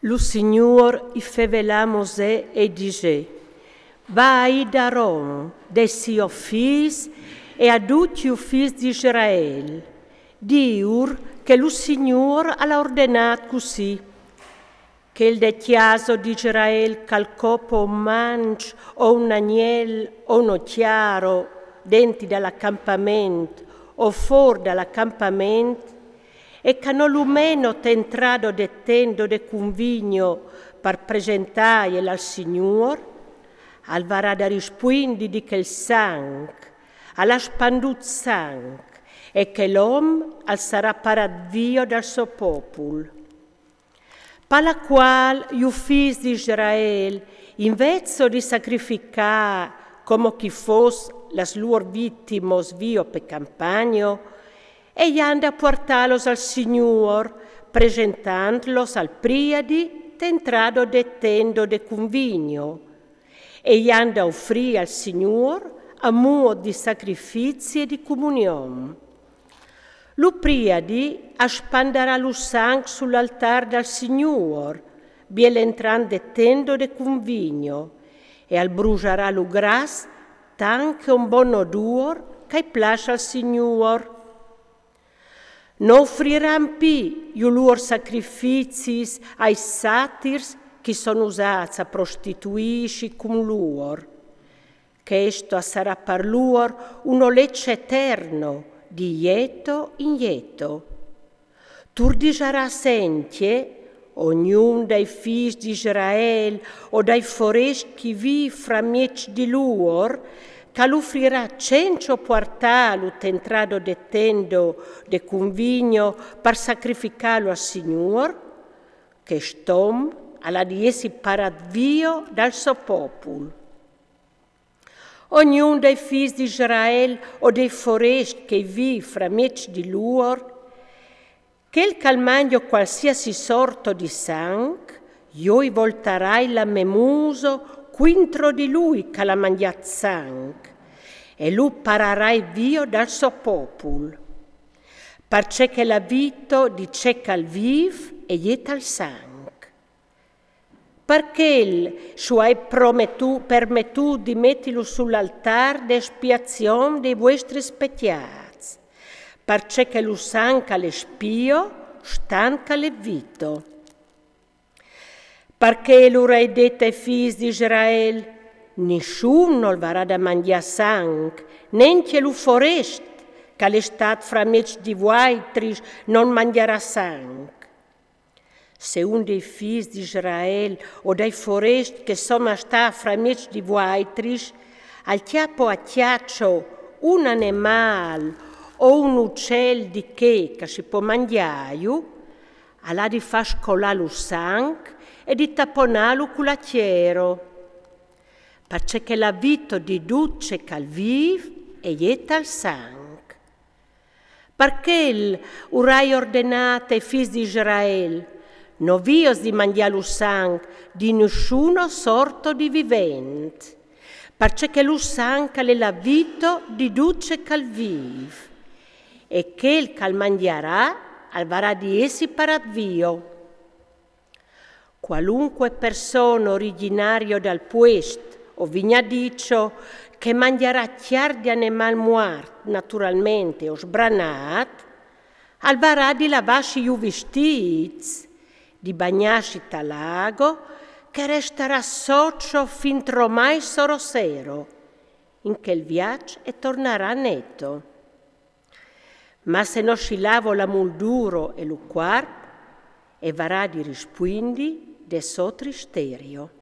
Lo Signor i fevela a Mosè e dice: vai da Rom, dei suoi figli e a tutti i figli di Israele. Diur che lo Signor ha ordinato così, che il de chiaso di Israele calcopo un mancio o un agnello o uno chiaro dentro dall'accampamento o fuori dall'accampamento, e che non l'umeno t'entrato dettendo de convigno per presentare al Signor, al varà da rispondere di che il sangue, alla spandut sangue, e che l'uomo al sarà parat via dal suo popolo. Per la quale gli figli di Israele, invece di sacrificare come chi fosse las loro vittime via per campagno, e gli hanno a portarlos al Signor, presentandlos al priadi t'entrato dettendo de convigno, e gli hanno a offrire al Signor a modo di sacrifici e di comunione. Lo priadi aspanderà lo sangue sull'altare del Signor, biel entrando dettendo de convigno, e al bruciarà lo gras tanche un buon odore che piace al Signor. Non offriranno più i loro sacrifici ai satirs che sono usati a prostituirsi con loro. Questo sarà per loro un lecce eterno, di lieto in lieto. Turdigerà sentie, ognuno dei figli di Israele o dai foresti che vive fra mezzo di loro, che l'offrirà 100 portalo t'entrato dettendo de convigno per sacrificarlo al Signor, che stom alla di essi parat via dal suo popolo. Ognuno dei figli di Israele o dei foresti che vive fra mezzo di loro, che il calmagno qualsiasi sorto di sangue, io volterai la memuso quintro di lui che la mangiat sangue, e lui pararai via dal suo popolo, perché che la vita di cieca al viv e ieta al sangue. Perché il suoi permettu di metterlo sull'altare d'espiazione dei vostri peccati, perché che lo sangue le spio stanca le vito. Perché l'urei detto ai figli di Israele: nessuno varrà da mangiare sangue, neanche lo forest, che l'estate fra mezzo di vuaitris non mangerà sangue. Se un dei figli di Israele o dei foresti che sono stati fra mezzo di vuaitris, al chiappo a chiaccio un animale o un uccello di che si può mangiare, allora di far scolare lo sangue e di tapponarlo con l'acchiero, perché la vita di duce che vive e ieta al sangue. Perché urai ordinato ai figli di Israele: non vios di mangiare lo sangue di nessuno sorto di vivente, perché lo sangue è la vita di duce che vive, e che il che mangerà alvarà di essi parat via. Qualunque persona originaria dal puesto o vignadicio che mangerà chiar di animal muerto, naturalmente, o sbranat, alvarà di lavarsi i vestiti, di bagnarsi al lago, che resterà socio fin tromai sorosero, in che il viaggio e tornerà netto. Ma se non si lava la mulduro e lo quarto, e varrà di rispondi de so tristerio.